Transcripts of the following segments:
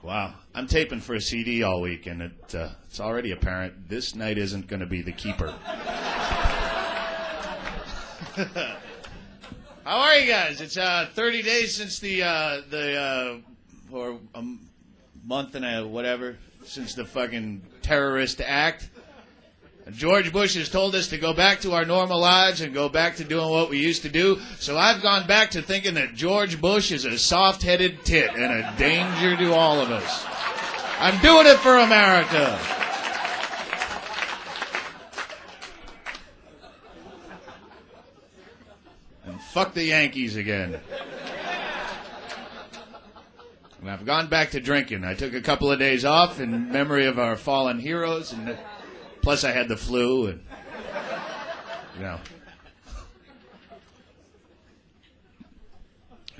Wow. I'm taping for a CD all week, and it's already apparent this night isn't going to be the keeper. How are you guys? It's 30 days since or a month and whatever, since the fucking terrorist act. George Bush has told us to go back to our normal lives and go back to doing what we used to do. So I've gone back to thinking that George Bush is a soft-headed tit and a danger to all of us. I'm doing it for America. And fuck the Yankees again. And I've gone back to drinking. I took a couple of days off in memory of our fallen heroes, and plus I had the flu, and You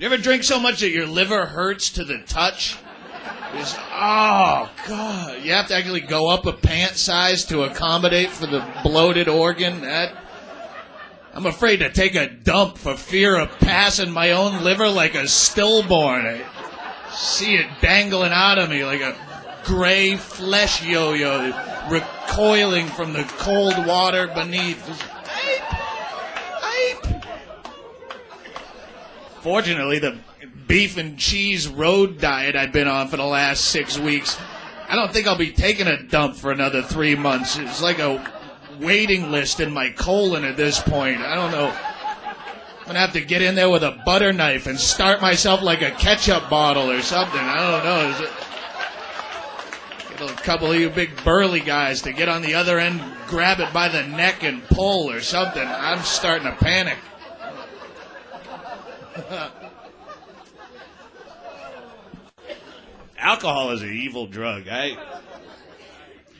ever drink so much that your liver hurts to the touch? Oh, God. You have to actually go up a pant size to accommodate for the bloated organ. I'm afraid to take a dump for fear of passing my own liver like a stillborn. I see it dangling out of me like a gray flesh yo-yo recoiling from the cold water beneath. Ape. Fortunately, the beef and cheese road diet I've been on for the last 6 weeks, I don't think I'll be taking a dump for another 3 months. It's like a waiting list in my colon at this point. I don't know. I'm going to have to get in there with a butter knife and start myself like a ketchup bottle or something. I don't know. Get a couple of you big burly guys to get on the other end, grab it by the neck and pull or something. I'm starting to panic. Alcohol is an evil drug. Yeah,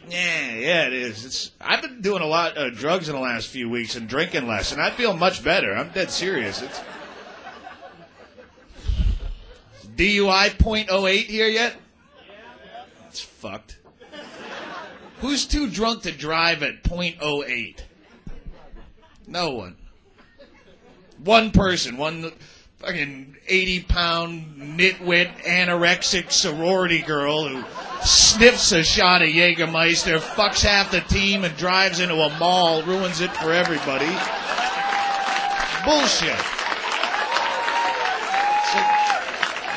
it is. I've been doing a lot of drugs in the last few weeks and drinking less, and I feel much better. I'm dead serious. It's DUI .08 here yet? It's fucked. Who's too drunk to drive at .08? No one. One person, one fucking 80-pound nitwit anorexic sorority girl who sniffs a shot of Jägermeister, fucks half the team, and drives into a mall, ruins it for everybody. Bullshit. So,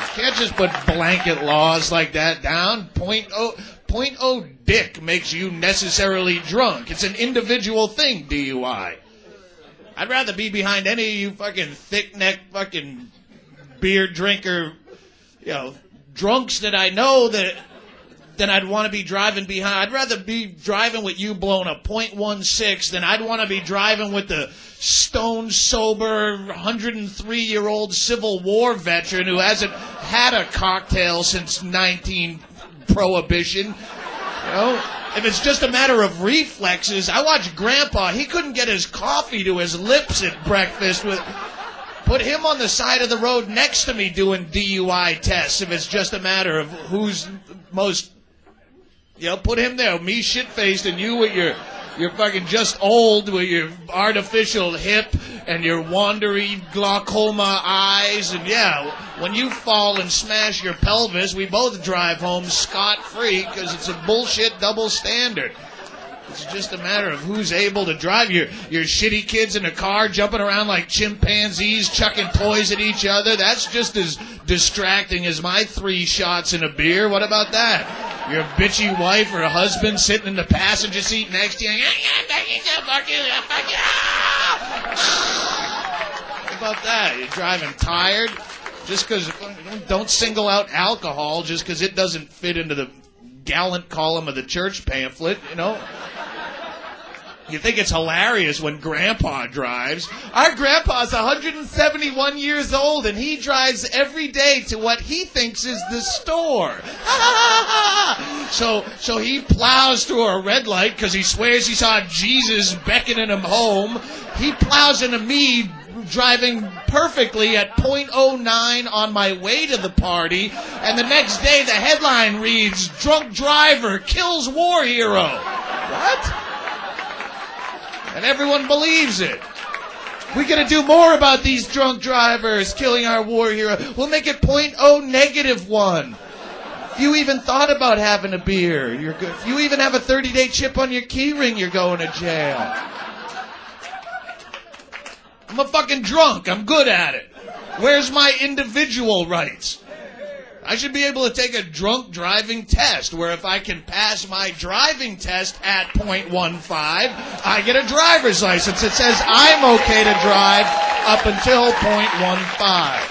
you can't just put blanket laws like that down. .0 dick makes you necessarily drunk. It's an individual thing, DUI. I'd rather be behind any of you fucking thick-necked fucking beer drinker, drunks that I know than I'd want to be driving behind. I'd rather be driving with you blowing a .16 than I'd want to be driving with the stone-sober, 103-year-old Civil War veteran who hasn't had a cocktail since 19 Prohibition. If it's just a matter of reflexes, I watch Grandpa. He couldn't get his coffee to his lips at breakfast. Put him on the side of the road next to me doing DUI tests if it's just a matter of who's most... put him there, me shit-faced and you with your fucking just old with your artificial hip and your wandery glaucoma eyes. And when you fall and smash your pelvis, we both drive home scot-free because it's a bullshit double standard. It's just a matter of who's able to drive. Your shitty kids in a car jumping around like chimpanzees, chucking toys at each other. That's just as distracting as my 3 shots in a beer. What about that? Your bitchy wife or husband sitting in the passenger seat next to you. Fuck you. What about that? You're driving tired? Just because, don't single out alcohol just because it doesn't fit into the gallant column of the church pamphlet, You think it's hilarious when Grandpa drives. Our Grandpa's 171 years old, and he drives every day to what he thinks is the store. So he plows through a red light because he swears he saw Jesus beckoning him home. He plows into me driving perfectly at .09 on my way to the party, and the next day the headline reads, "Drunk Driver Kills War Hero." What? And everyone believes it. We're going to do more about these drunk drivers killing our war hero. We'll make it .0-1. If you even thought about having a beer, you're good. If you even have a 30-day chip on your key ring, you're going to jail. I'm a fucking drunk. I'm good at it. Where's my individual rights? I should be able to take a drunk driving test where if I can pass my driving test at .15, I get a driver's license that says I'm okay to drive up until .15.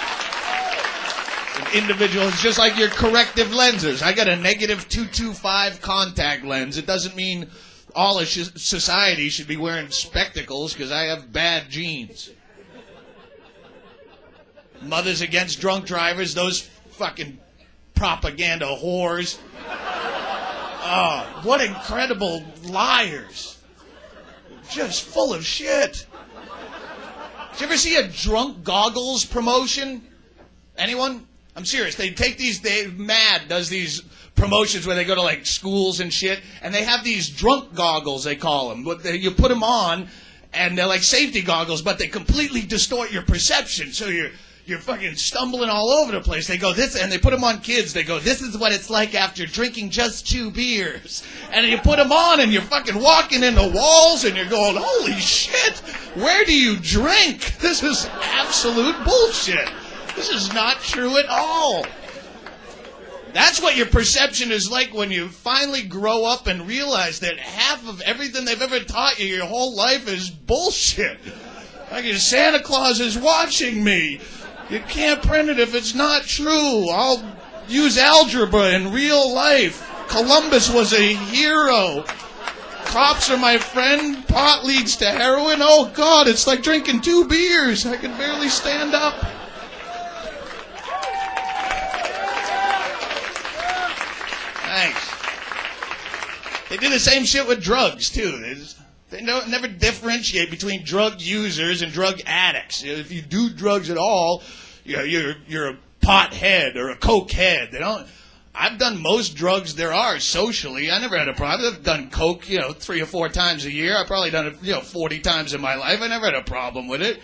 An individual is just like your corrective lenses. I got a negative 225 contact lens. It doesn't mean all of society should be wearing spectacles because I have bad genes. Mothers against drunk drivers, those fucking propaganda whores. Oh, what incredible liars. Just full of shit. Did you ever see a drunk goggles promotion? Anyone? I'm serious. They take these, Mad does these promotions where they go to like schools and shit, and they have these drunk goggles, they call them. You put them on, and they're like safety goggles, but they completely distort your perception, so you're fucking stumbling all over the place. They go, this, and they put them on kids. They go, this is what it's like after drinking just 2 beers. And you put them on, and you're fucking walking into walls, and you're going, holy shit, where do you drink? This is absolute bullshit. This is not true at all. That's what your perception is like when you finally grow up and realize that half of everything they've ever taught you your whole life is bullshit. Like Santa Claus is watching me. You can't print it if it's not true. I'll use algebra in real life. Columbus was a hero. Cops are my friend. Pot leads to heroin. Oh, God, it's like drinking 2 beers. I can barely stand up. Thanks. They do the same shit with drugs, too. They never differentiate between drug users and drug addicts. If you do drugs at all, you're a pot head or a coke head. They don't. I've done most drugs there are socially. I never had a problem. I've done coke, 3 or 4 times a year. I've probably done it, 40 times in my life. I never had a problem with it.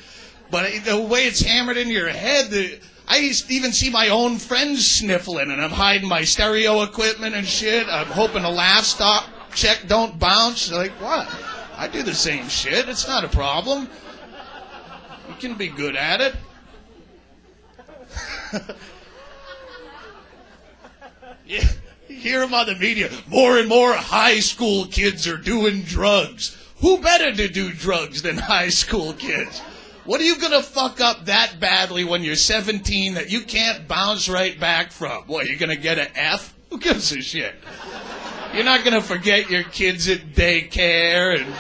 But the way it's hammered into your head, I used to even see my own friends sniffling, and I'm hiding my stereo equipment and shit. I'm hoping the laugh stop check don't bounce. Like, what? I do the same shit. It's not a problem. You can be good at it. You hear them on the media. More and more high school kids are doing drugs. Who better to do drugs than high school kids? What are you going to fuck up that badly when you're 17 that you can't bounce right back from? What, you're going to get an F? Who gives a shit? You're not going to forget your kids at daycare and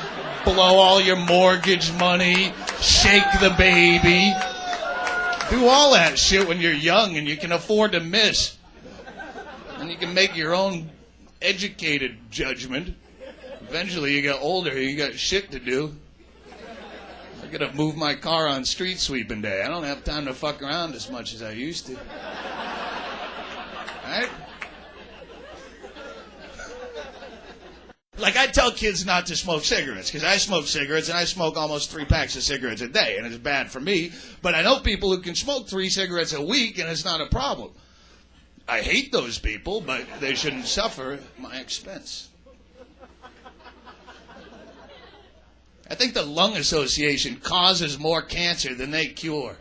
blow all your mortgage money, shake the baby. Do all that shit when you're young and you can afford to miss. And you can make your own educated judgment. Eventually you get older, you got shit to do. I gotta move my car on street sweeping day. I don't have time to fuck around as much as I used to. Right? Like, I tell kids not to smoke cigarettes, because I smoke cigarettes, and I smoke almost 3 packs of cigarettes a day, and it's bad for me. But I know people who can smoke 3 cigarettes a week, and it's not a problem. I hate those people, but they shouldn't suffer at my expense. I think the Lung Association causes more cancer than they cure.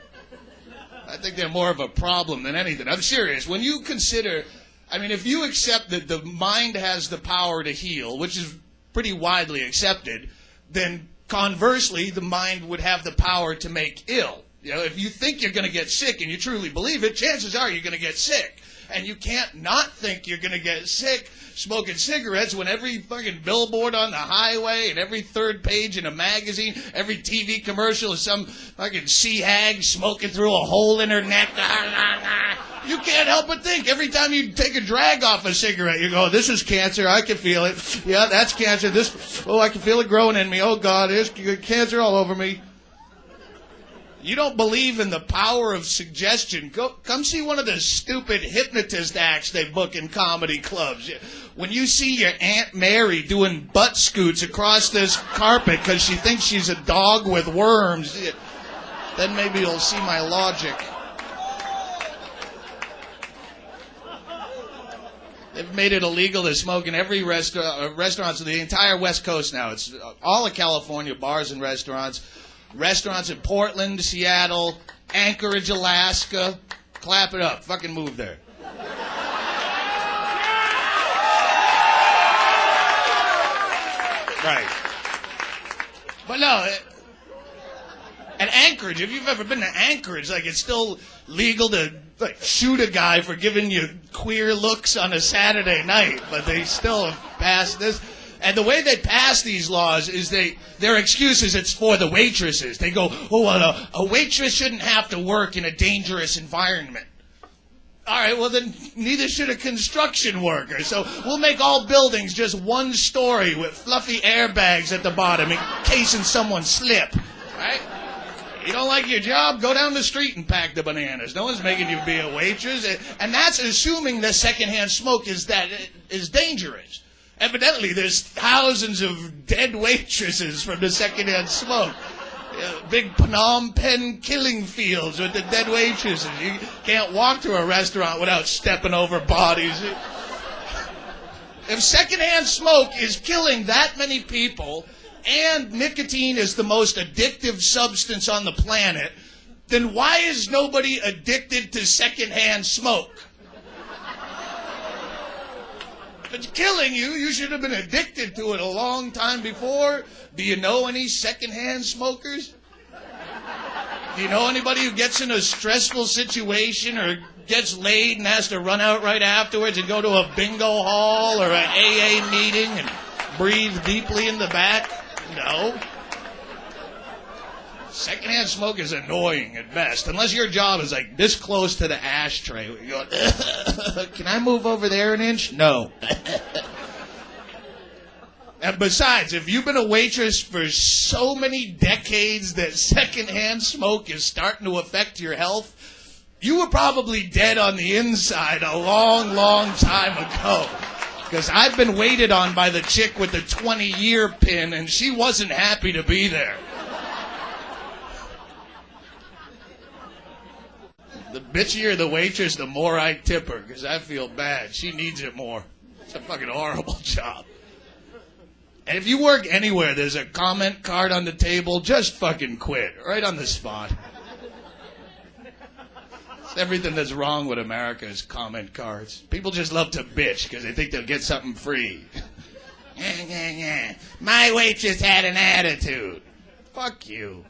I think they're more of a problem than anything. I'm serious. When you consider, if you accept that the mind has the power to heal, which is pretty widely accepted, then conversely, the mind would have the power to make ill. If you think you're going to get sick and you truly believe it, chances are you're going to get sick. And you can't not think you're going to get sick smoking cigarettes when every fucking billboard on the highway and every 3rd page in a magazine, every TV commercial is some fucking sea hag smoking through a hole in her neck. You can't help but think. Every time you take a drag off a cigarette, you go, this is cancer. I can feel it. Yeah, that's cancer. I can feel it growing in me. Oh, God, there's cancer all over me. You don't believe in the power of suggestion. Come see one of the stupid hypnotist acts they book in comedy clubs. When you see your Aunt Mary doing butt scoots across this carpet because she thinks she's a dog with worms, then maybe you'll see my logic. They've made it illegal to smoke in every restaurants of the entire West Coast now. It's all of California, bars and restaurants. Restaurants in Portland, Seattle, Anchorage, Alaska. Clap it up. Fucking move there. Right. But no, at Anchorage, if you've ever been to Anchorage, like, it's still legal to shoot a guy for giving you queer looks on a Saturday night, but they still have passed this. And the way they pass these laws is their excuse is it's for the waitresses. They go, oh, well, a waitress shouldn't have to work in a dangerous environment. All right, well, then neither should a construction worker. So we'll make all buildings just one story with fluffy airbags at the bottom in case someone slip. Right? You don't like your job? Go down the street and pack the bananas. No one's making you be a waitress. And that's assuming that secondhand smoke is dangerous. Evidently, there's thousands of dead waitresses from the secondhand smoke. Big Phnom Penh killing fields with the dead waitresses. You can't walk to a restaurant without stepping over bodies. If secondhand smoke is killing that many people, and nicotine is the most addictive substance on the planet, then why is nobody addicted to secondhand smoke? If it's killing you, you should have been addicted to it a long time before. Do you know any secondhand smokers? Do you know anybody who gets in a stressful situation or gets laid and has to run out right afterwards and go to a bingo hall or an AA meeting and breathe deeply in the back? No. Secondhand smoke is annoying at best, unless your job is like this close to the ashtray. You go, can I move over there an inch? No. And besides, if you've been a waitress for so many decades that secondhand smoke is starting to affect your health, you were probably dead on the inside a long, long time ago. Because I've been waited on by the chick with the 20-year pin, and she wasn't happy to be there. The bitchier the waitress, the more I tip her, because I feel bad. She needs it more. It's a fucking horrible job. And if you work anywhere, there's a comment card on the table, just fucking quit. Right on the spot. It's everything that's wrong with America is comment cards. People just love to bitch because they think they'll get something free. My waitress had an attitude. Fuck you.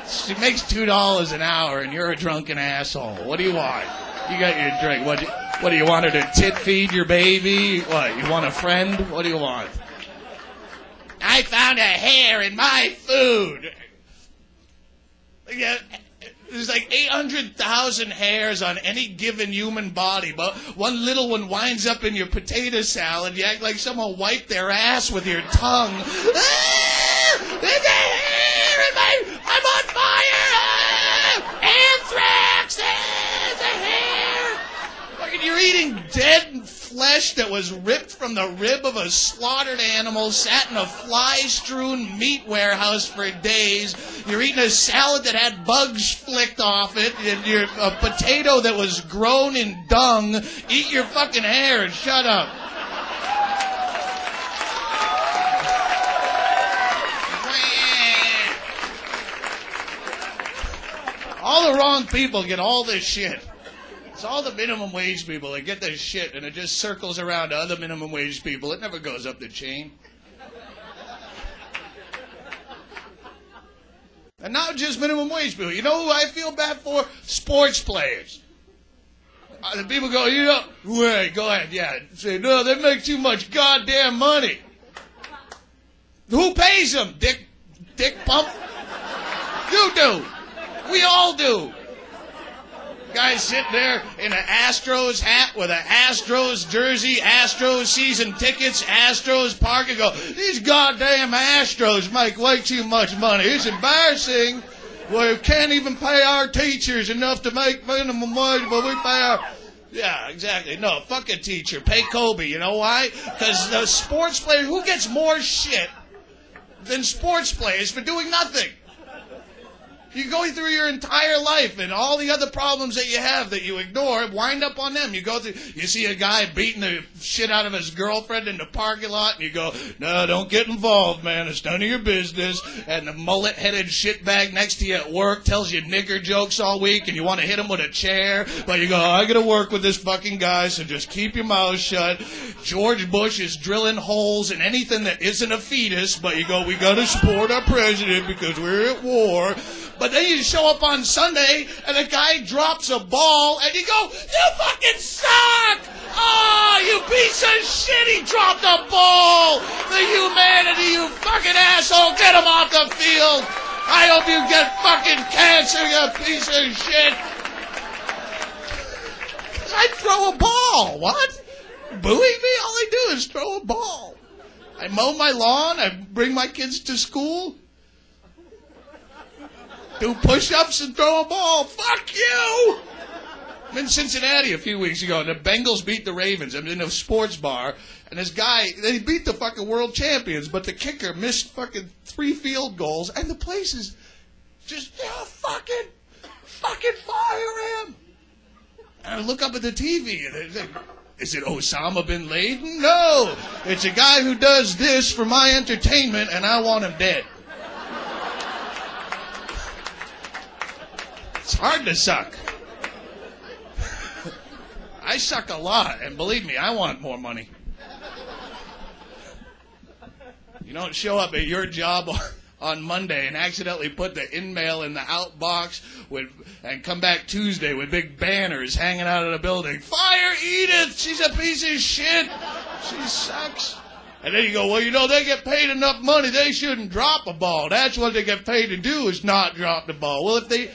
She makes $2 an hour and you're a drunken asshole. What do you want? You got your drink. What do you want her to tit feed your baby? What, you want a friend? What do you want? I found a hair in my food. Yeah, there's like 800,000 hairs on any given human body, but one little one winds up in your potato salad. You act like someone wiped their ass with your tongue. Ah, there's a hair in my... I'm on fire! Ah, anthrax! Ah, there's a hair! Fucking, you're eating dead flesh that was ripped from the rib of a slaughtered animal, sat in a fly-strewn meat warehouse for days. You're eating a salad that had bugs flicked off it, and you're a potato that was grown in dung. Eat your fucking hair and shut up. All the wrong people get all this shit. It's all the minimum wage people that get this shit, and it just circles around to other minimum wage people. It never goes up the chain. And not just minimum wage people. You know who I feel bad for? Sports players. The people go, you know, wait, go ahead, yeah. Say, no, they make too much goddamn money. Who pays them? Dick pump? You do. We all do. Guys sitting there in an Astros hat with an Astros jersey, Astros season tickets, Astros park, and go, these goddamn Astros make way too much money. It's embarrassing. We can't even pay our teachers enough to make minimum wage, but we pay our... Yeah, exactly. No, fuck a teacher. Pay Kobe. You know why? Because the sports player, who gets more shit than sports players for doing nothing? You go through your entire life and all the other problems that you have that you ignore wind up on them. You go through, you see a guy beating the shit out of his girlfriend in the parking lot, and you go, no, don't get involved, man. It's none of your business. And the mullet-headed shitbag next to you at work tells you nigger jokes all week, and you want to hit him with a chair, but you go, I got to work with this fucking guy, so just keep your mouth shut. George Bush is drilling holes in anything that isn't a fetus, but you go, we got to support our president because we're at war. But then you show up on Sunday, and a guy drops a ball, and you go, you fucking suck! Oh, you piece of shit, he dropped a ball! The humanity, you fucking asshole, get him off the field! I hope you get fucking cancer, you piece of shit! I throw a ball, what? Booing me? All I do is throw a ball. I mow my lawn, I bring my kids to school, do push-ups and throw a ball. Fuck you! I'm in Cincinnati a few weeks ago, and the Bengals beat the Ravens. I'm in a sports bar, and this guy, they beat the fucking world champions, but the kicker missed fucking 3 field goals, and the place is just, fucking fire him. And I look up at the TV, and is it Osama bin Laden? No! It's a guy who does this for my entertainment, and I want him dead. It's hard to suck. I suck a lot, and believe me, I want more money. You don't show up at your job on Monday and accidentally put the in-mail in the out box and come back Tuesday with big banners hanging out of the building. Fire Edith! She's a piece of shit! She sucks. And then you go, well, they get paid enough money, they shouldn't drop a ball. That's what they get paid to do, is not drop the ball. Well, if they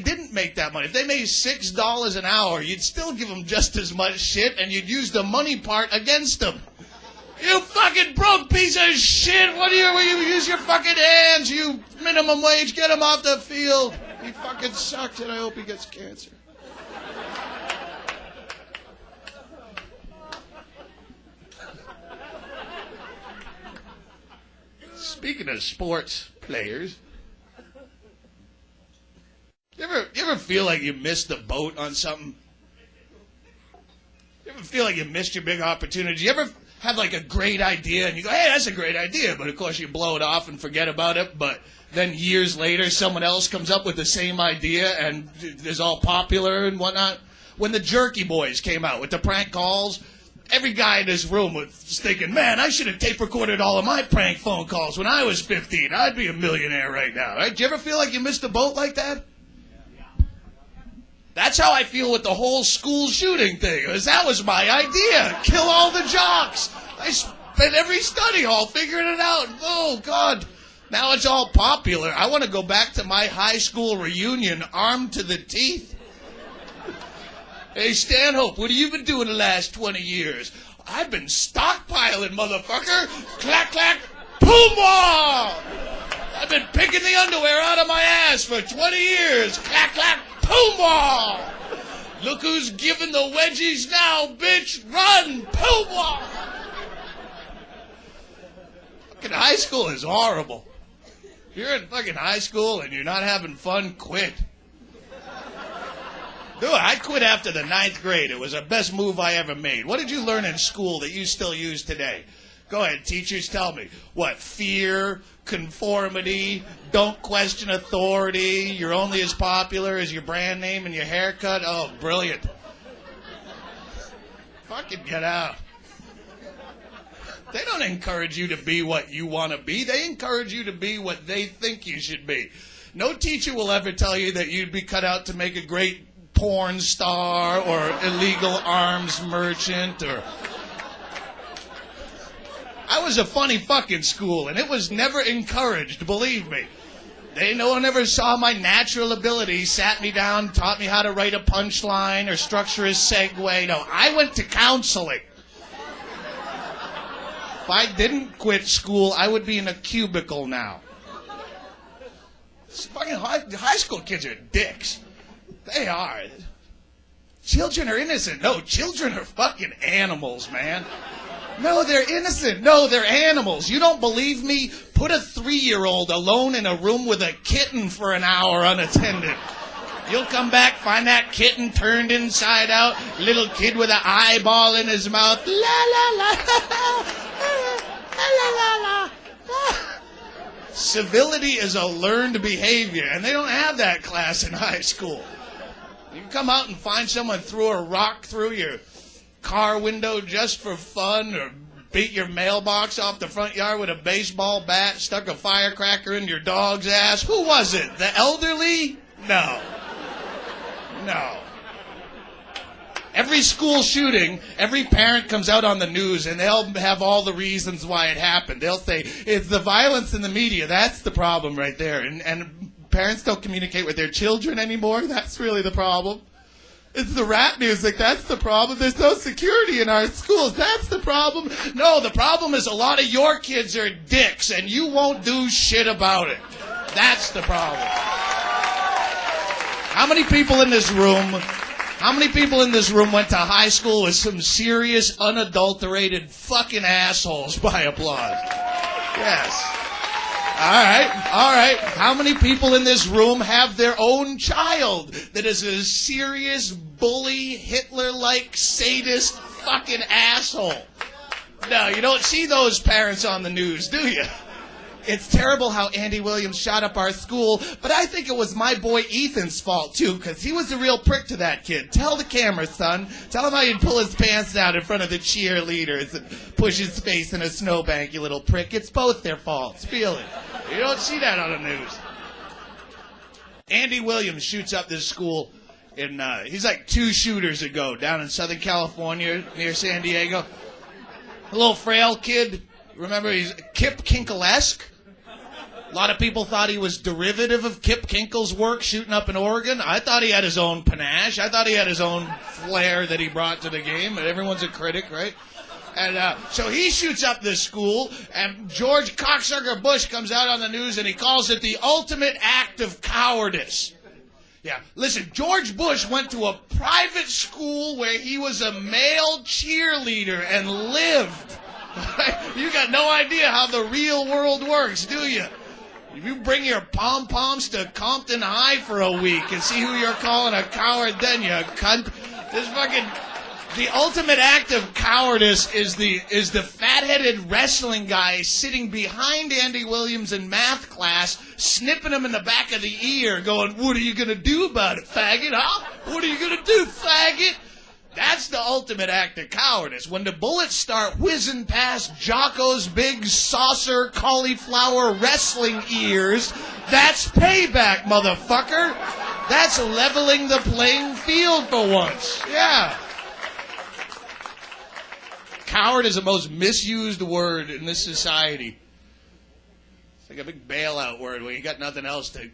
didn't make that money, if they made $6 an hour, you'd still give them just as much shit, and you'd use the money part against them. You fucking broke piece of shit! What do you use your fucking hands? You minimum wage, get him off the field. He fucking sucks, and I hope he gets cancer. Speaking of sports players, you ever feel like you missed the boat on something? You ever feel like you missed your big opportunity? You ever have like a great idea and you go, hey, that's a great idea, but of course you blow it off and forget about it, but then years later someone else comes up with the same idea and is all popular and whatnot? When the Jerky Boys came out with the prank calls, every guy in this room was thinking, man, I should have tape recorded all of my prank phone calls when I was 15. I'd be a millionaire right now. Right? Do you ever feel like you missed a boat like that? That's how I feel with the whole school shooting thing. Because that was my idea. Kill all the jocks. I spent every study hall figuring it out. Oh, God. Now it's all popular. I want to go back to my high school reunion armed to the teeth. Hey, Stanhope, what have you been doing the last 20 years? I've been stockpiling, motherfucker. Clack, clack, boom, wah! I've been picking the underwear out of my ass for 20 years. Clack, clack, boom, wah! Look who's giving the wedgies now, bitch. Run, boom, wah! Fucking high school is horrible. If you're in fucking high school and you're not having fun, quit. Dude, I quit after the 9th grade. It was the best move I ever made. What did you learn in school that you still use today? Go ahead, teachers, tell me. What, fear, conformity, don't question authority, you're only as popular as your brand name and your haircut? Oh, brilliant. Fucking get out. They don't encourage you to be what you want to be. They encourage you to be what they think you should be. No teacher will ever tell you that you'd be cut out to make a great porn star or illegal arms merchant or... I was a funny fucking school, and it was never encouraged, believe me. No one ever saw my natural ability, sat me down, taught me how to write a punchline or structure a segue. No, I went to counseling. If I didn't quit school, I would be in a cubicle now. Fucking high school kids are dicks. They are. Children are innocent. No, children are fucking animals, man. No, they're innocent. No, they're animals. You don't believe me? Put a 3-year-old alone in a room with a kitten for an hour unattended. You'll come back, find that kitten turned inside out, little kid with an eyeball in his mouth. La la la, la la la. Civility is a learned behavior, and they don't have that class in high school. You come out and find someone threw a rock through your car window just for fun, or beat your mailbox off the front yard with a baseball bat, stuck a firecracker in your dog's ass. Who was it? The elderly? No. Every school shooting, every parent comes out on the news and they'll have all the reasons why it happened. They'll say, it's the violence in the media. That's the problem right there. And parents don't communicate with their children anymore. That's really the problem. It's the rap music. That's the problem. There's no security in our schools. That's the problem. No, the problem is a lot of your kids are dicks and you won't do shit about it. That's the problem. How many people in this room went to high school with some serious, unadulterated fucking assholes by applause? Yes. All right. How many people in this room have their own child that is a serious, bully, Hitler-like, sadist fucking asshole? No, you don't see those parents on the news, do you? It's terrible how Andy Williams shot up our school, but I think it was my boy Ethan's fault, too, because he was a real prick to that kid. Tell the camera, son. Tell him how you'd pull his pants down in front of the cheerleaders and push his face in a snowbank, you little prick. It's both their faults. Feel it. You don't see that on the news. Andy Williams shoots up this school he's like 2 shooters ago down in Southern California near San Diego. A little frail kid. Remember, he's Kip Kinkle-esque. A lot of people thought he was derivative of Kip Kinkle's work shooting up in Oregon. I thought he had his own panache. I thought he had his own flair that he brought to the game. And everyone's a critic, right? And so he shoots up this school, and George Cocksucker Bush comes out on the news, and he calls it the ultimate act of cowardice. Yeah, listen, George Bush went to a private school where he was a male cheerleader and lived. You got no idea how the real world works, do you? If you bring your pom-poms to Compton High for a week and see who you're calling a coward, then you cunt. This fucking... The ultimate act of cowardice is the fat-headed wrestling guy sitting behind Andy Williams in math class, snipping him in the back of the ear, going, "What are you going to do about it, faggot, huh? What are you going to do, faggot?" That's the ultimate act of cowardice. When the bullets start whizzing past Jocko's big saucer cauliflower wrestling ears, that's payback, motherfucker. That's leveling the playing field for once. Yeah. Coward is the most misused word in this society. It's like a big bailout word where you got nothing else to...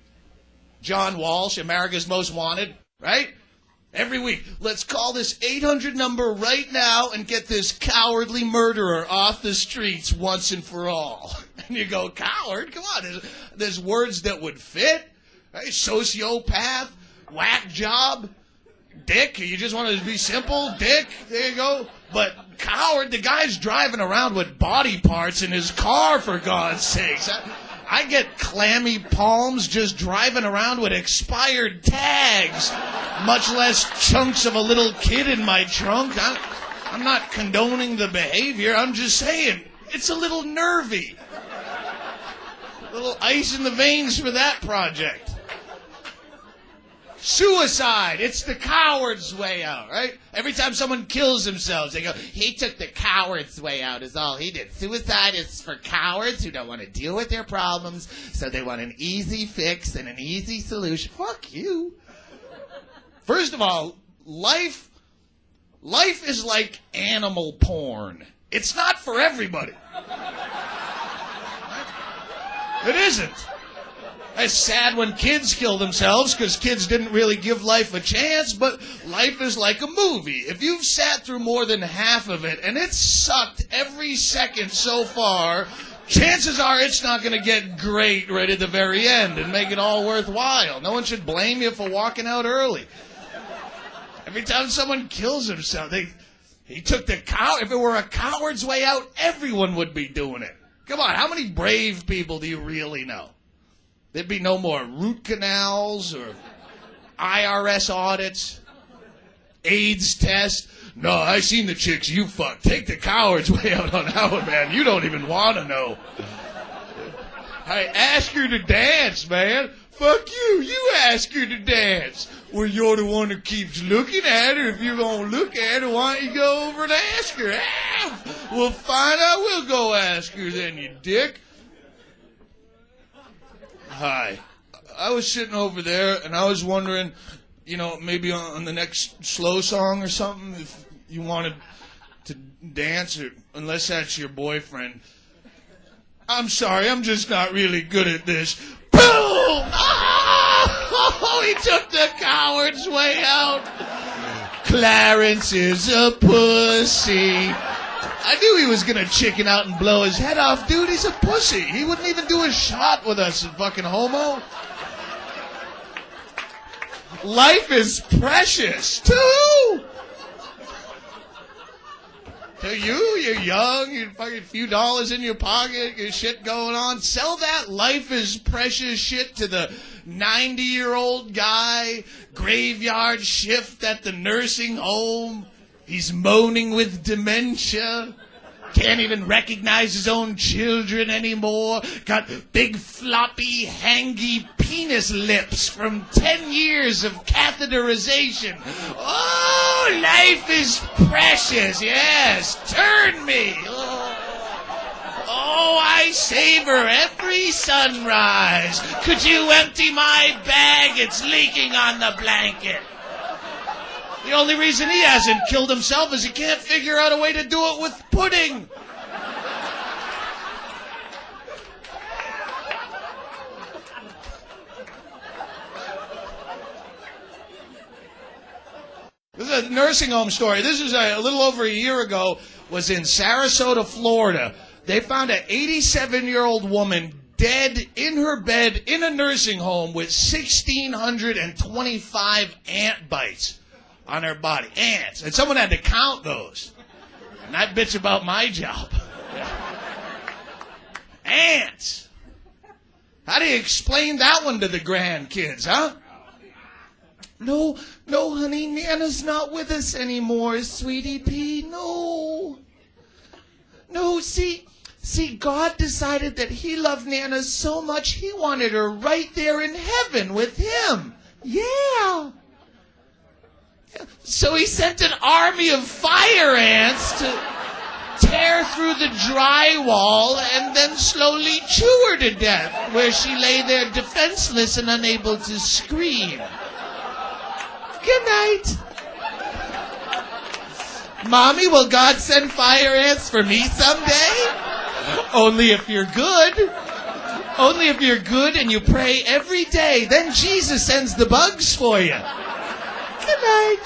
John Walsh, America's Most Wanted, right? Every week, let's call this 800 number right now and get this cowardly murderer off the streets once and for all. And you go, coward? Come on, there's words that would fit. Right? Sociopath, whack job, dick. You just want to be simple, dick. There you go. But coward, the guy's driving around with body parts in his car, for God's sakes. I get clammy palms just driving around with expired tags, much less chunks of a little kid in my trunk. I'm not condoning the behavior. I'm just saying it's a little nervy. A little ice in the veins for that project. Suicide. It's the coward's way out, right? Every time someone kills themselves, they go, he took the coward's way out is all he did. Suicide is for cowards who don't want to deal with their problems, so they want an easy fix and an easy solution. Fuck you. First of all, life is like animal porn. It's not for everybody. It isn't. It's sad when kids kill themselves because kids didn't really give life a chance, but life is like a movie. If you've sat through more than half of it and it's sucked every second so far, chances are it's not going to get great right at the very end and make it all worthwhile. No one should blame you for walking out early. Every time someone kills himself, He took the cow. If it were a coward's way out, everyone would be doing it. Come on, how many brave people do you really know? There'd be no more root canals or IRS audits, AIDS tests. No, I seen the chicks you fucked. Take the coward's way out on that one, man. You don't even want to know. I ask her to dance, man. Fuck you. You ask her to dance. Well, you're the one who keeps looking at her. If you're going to look at her, why don't you go over and ask her? Ah, well, fine, I will go ask her then, you dick. Hi. I was sitting over there, and I was wondering, maybe on the next slow song or something, if you wanted to dance, or unless that's your boyfriend. I'm sorry, I'm just not really good at this. Boom! Oh, he took the coward's way out. Clarence is a pussy. I knew he was going to chicken out and blow his head off. Dude, he's a pussy. He wouldn't even do a shot with us, fucking homo. Life is precious, too. To you, you're young, you're fucking few dollars in your pocket, your shit going on. Sell that life is precious shit to the 90-year-old guy, graveyard shift at the nursing home. He's moaning with dementia. Can't even recognize his own children anymore. Got big, floppy, hangy penis lips from 10 years of catheterization. Oh, life is precious, yes. Turn me. Oh, I savor every sunrise. Could you empty my bag? It's leaking on the blanket. The only reason he hasn't killed himself is he can't figure out a way to do it with pudding. This is a nursing home story. This is a little over a year ago. Was in Sarasota, Florida. They found an 87-year-old woman dead in her bed in a nursing home with 1,625 ant bites on her body. Ants. And someone had to count those. And I bitch about my job. Ants. How do you explain that one to the grandkids, huh? No, honey, Nana's not with us anymore, sweetie pea. No, see, God decided that he loved Nana so much he wanted her right there in heaven with him. Yeah. So he sent an army of fire ants to tear through the drywall and then slowly chew her to death, where she lay there defenseless and unable to scream. Good night. Mommy, will God send fire ants for me someday? Only if you're good. Only if you're good and you pray every day. Then Jesus sends the bugs for you. Good night.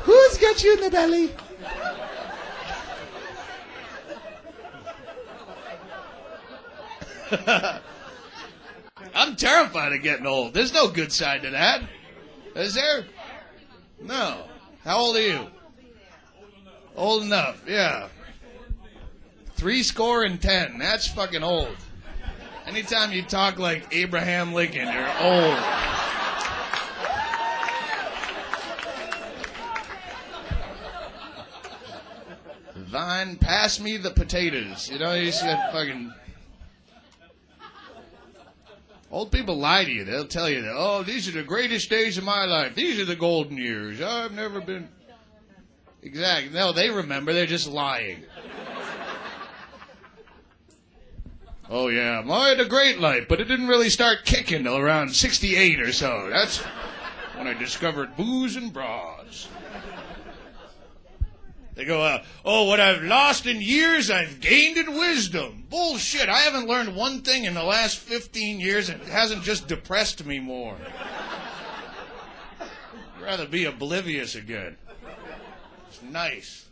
Who's got you in the belly? I'm terrified of getting old. There's no good side to that. Is there? No. How old are you? Old enough, yeah. 70. That's fucking old. Anytime you talk like Abraham Lincoln, you're old. Vine, pass me the potatoes. You see that fucking... Old people lie to you. They'll tell you that, oh, these are the greatest days of my life. These are the golden years. I've never been... Exactly. No, they remember. They're just lying. Oh, yeah. Well, I had a great life, but it didn't really start kicking till around 68 or so. That's when I discovered booze and bras. They go, oh, what I've lost in years, I've gained in wisdom. Bullshit. I haven't learned one thing in the last 15 years, and it hasn't just depressed me more. I'd rather be oblivious again. It's nice.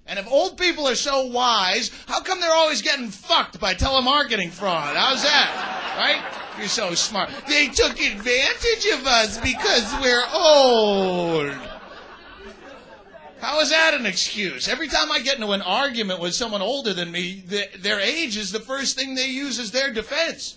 And if old people are so wise, how come they're always getting fucked by telemarketing fraud? How's that? Right? You're so smart. They took advantage of us because we're old. How is that an excuse? Every time I get into an argument with someone older than me, their age is the first thing they use as their defense.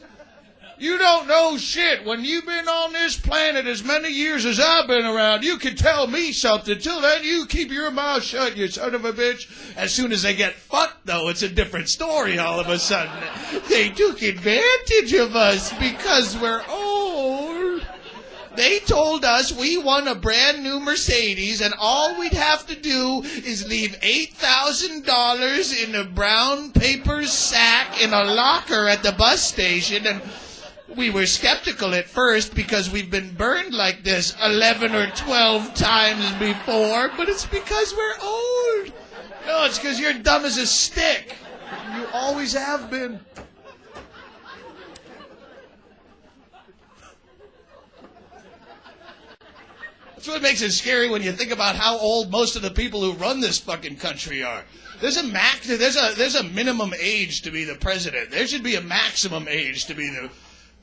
You don't know shit. When you've been on this planet as many years as I've been around, you can tell me something. Till then, you keep your mouth shut, you son of a bitch. As soon as they get fucked, though, it's a different story all of a sudden. They took advantage of us because we're old. They told us we won a brand new Mercedes and all we'd have to do is leave $8,000 in a brown paper sack in a locker at the bus station. And we were skeptical at first because we've been burned like this 11 or 12 times before, but it's because we're old. No, it's because you're dumb as a stick. You always have been. That's what makes it scary when you think about how old most of the people who run this fucking country are. There's a minimum age to be the president. There should be a maximum age to be the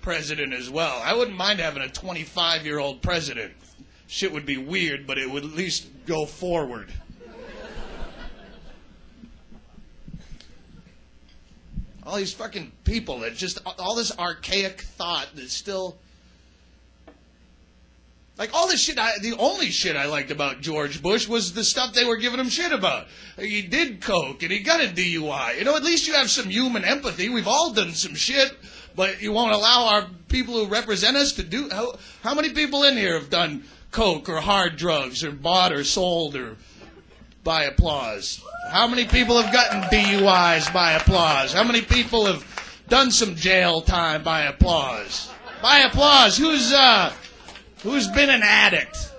president as well. I wouldn't mind having a 25-year-old president. Shit would be weird, but it would at least go forward. All these fucking people that just, all this archaic thought that's still, like all this shit, the only shit I liked about George Bush was the stuff they were giving him shit about. He did coke and he got a DUI. You know, at least you have some human empathy. We've all done some shit. But you won't allow our people who represent us to do... How many people in here have done coke or hard drugs or bought or sold or by applause? How many people have gotten DUIs by applause? How many people have done some jail time by applause? By applause, who's been an addict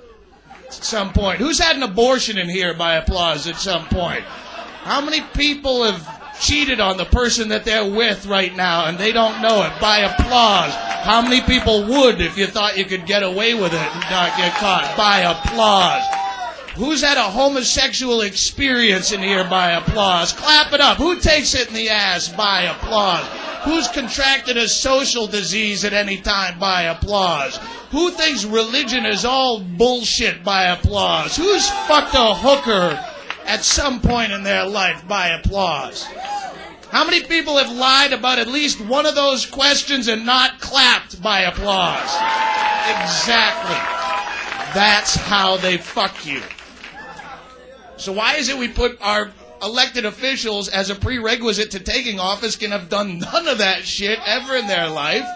at some point? Who's had an abortion in here by applause at some point? How many people have cheated on the person that they're with right now and they don't know it by applause? How many people would if you thought you could get away with it and not get caught by applause? Who's had a homosexual experience in here by applause? Clap it up. Who takes it in the ass by applause? Who's contracted a social disease at any time by applause? Who thinks religion is all bullshit by applause? Who's fucked a hooker at some point in their life by applause? How many people have lied about at least one of those questions and not clapped by applause? Exactly. That's how they fuck you. So why is it we put our elected officials as a prerequisite to taking office can have done none of that shit ever in their life?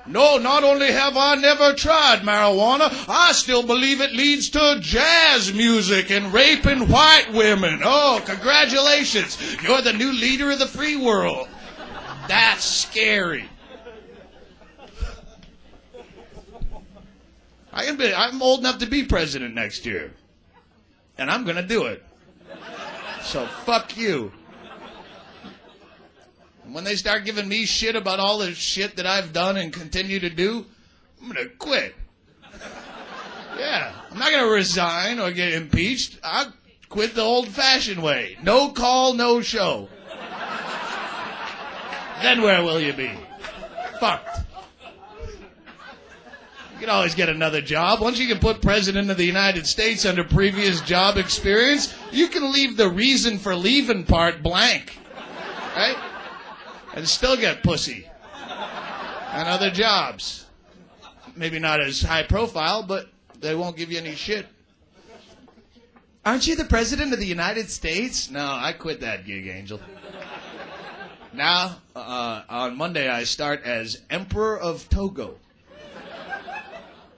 No, not only have I never tried marijuana, I still believe it leads to jazz music and raping white women. Oh, congratulations. You're the new leader of the free world. That's scary. I'm old enough to be president next year. And I'm going to do it. So fuck you. When they start giving me shit about all the shit that I've done and continue to do, I'm going to quit. Yeah, I'm not going to resign or get impeached. I'll quit the old-fashioned way. No call, no show. Then where will you be? Fucked. You can always get another job. Once you can put President of the United States under previous job experience, you can leave the reason for leaving part blank. Right? And still get pussy and other jobs. Maybe not as high profile, but they won't give you any shit. Aren't you the president of the United States? No, I quit that gig, Angel. Now, on Monday, I start as Emperor of Togo.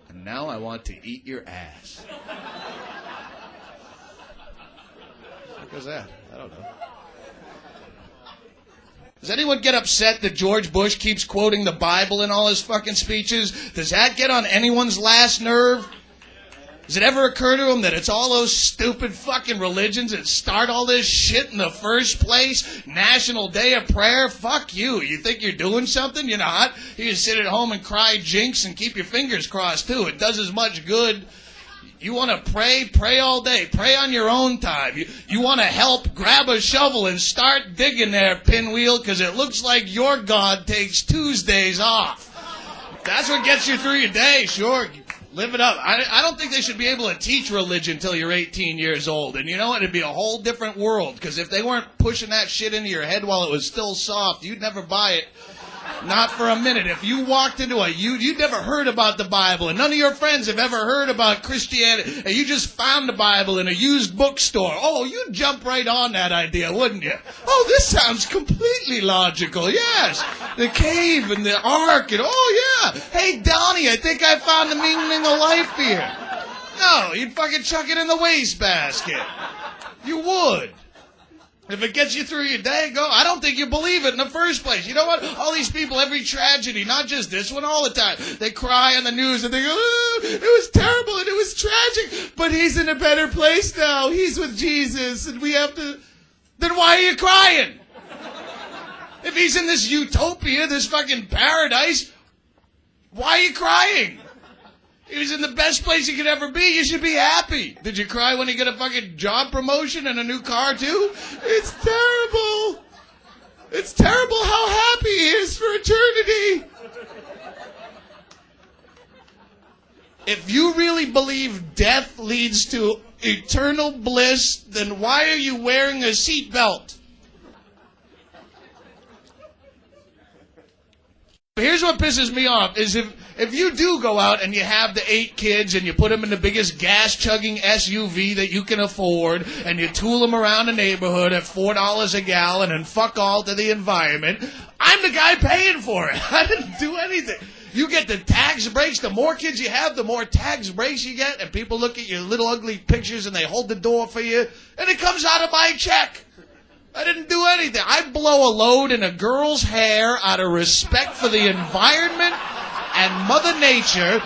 And now I want to eat your ass. What was that? I don't know. Does anyone get upset that George Bush keeps quoting the Bible in all his fucking speeches? Does that get on anyone's last nerve? Does it ever occur to him that it's all those stupid fucking religions that start all this shit in the first place? National Day of Prayer? Fuck you. You think you're doing something? You're not. You just sit at home and cry jinx and keep your fingers crossed, too. It does as much good. You want to pray? Pray all day. Pray on your own time. You want to help? Grab a shovel and start digging there, pinwheel, because it looks like your God takes Tuesdays off. If that's what gets you through your day, sure. Live it up. I don't think they should be able to teach religion until you're 18 years old. And you know what? It'd be a whole different world. Because if they weren't pushing that shit into your head while it was still soft, you'd never buy it. Not for a minute. If you walked into you'd never heard about the Bible, and none of your friends have ever heard about Christianity, and you just found the Bible in a used bookstore. Oh, you'd jump right on that idea, wouldn't you? Oh, this sounds completely logical. Yes. The cave and the ark, and oh, yeah. Hey, Donnie, I think I found the meaning of life here. No, you'd fucking chuck it in the wastebasket. You would. If it gets you through your day, go. I don't think you believe it in the first place. You know what? All these people, every tragedy, not just this one, all the time, they cry on the news and they go, oh, it was terrible and it was tragic, but he's in a better place now. He's with Jesus and we have to... Then why are you crying? If he's in this utopia, this fucking paradise, why are you crying? He was in the best place he could ever be. You should be happy. Did you cry when he got a fucking job promotion and a new car, too? It's terrible. It's terrible how happy he is for eternity. If you really believe death leads to eternal bliss, then why are you wearing a seatbelt? Here's what pisses me off, is if you do go out and you have the 8 kids and you put them in the biggest gas-chugging SUV that you can afford and you tool them around the neighborhood at $4 a gallon and fuck all to the environment, I'm the guy paying for it. I didn't do anything. You get the tax breaks. The more kids you have, the more tax breaks you get, and people look at your little ugly pictures and they hold the door for you, and it comes out of my check. I didn't do anything. I blow a load in a girl's hair out of respect for the environment and Mother Nature.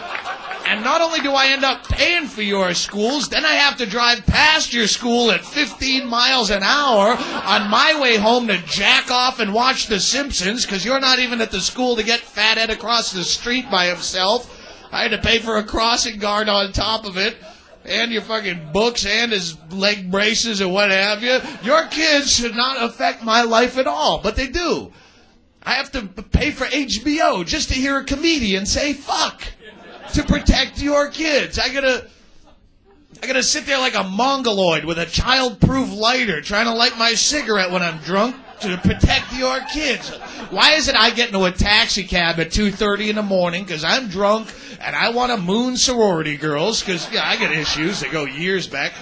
And not only do I end up paying for your schools, then I have to drive past your school at 15 miles an hour on my way home to jack off and watch The Simpsons, because you're not even at the school to get Fat Ed across the street by himself. I had to pay for a crossing guard on top of it. And your fucking books and his leg braces or what have you. Your kids should not affect my life at all, but they do. I have to pay for HBO just to hear a comedian say fuck to protect your kids. I gotta sit there like a mongoloid with a child-proof lighter trying to light my cigarette when I'm drunk to protect your kids. Why is it I get into a taxi cab at 2:30 in the morning because I'm drunk and I want to moon sorority girls because, yeah, I get issues that go years back.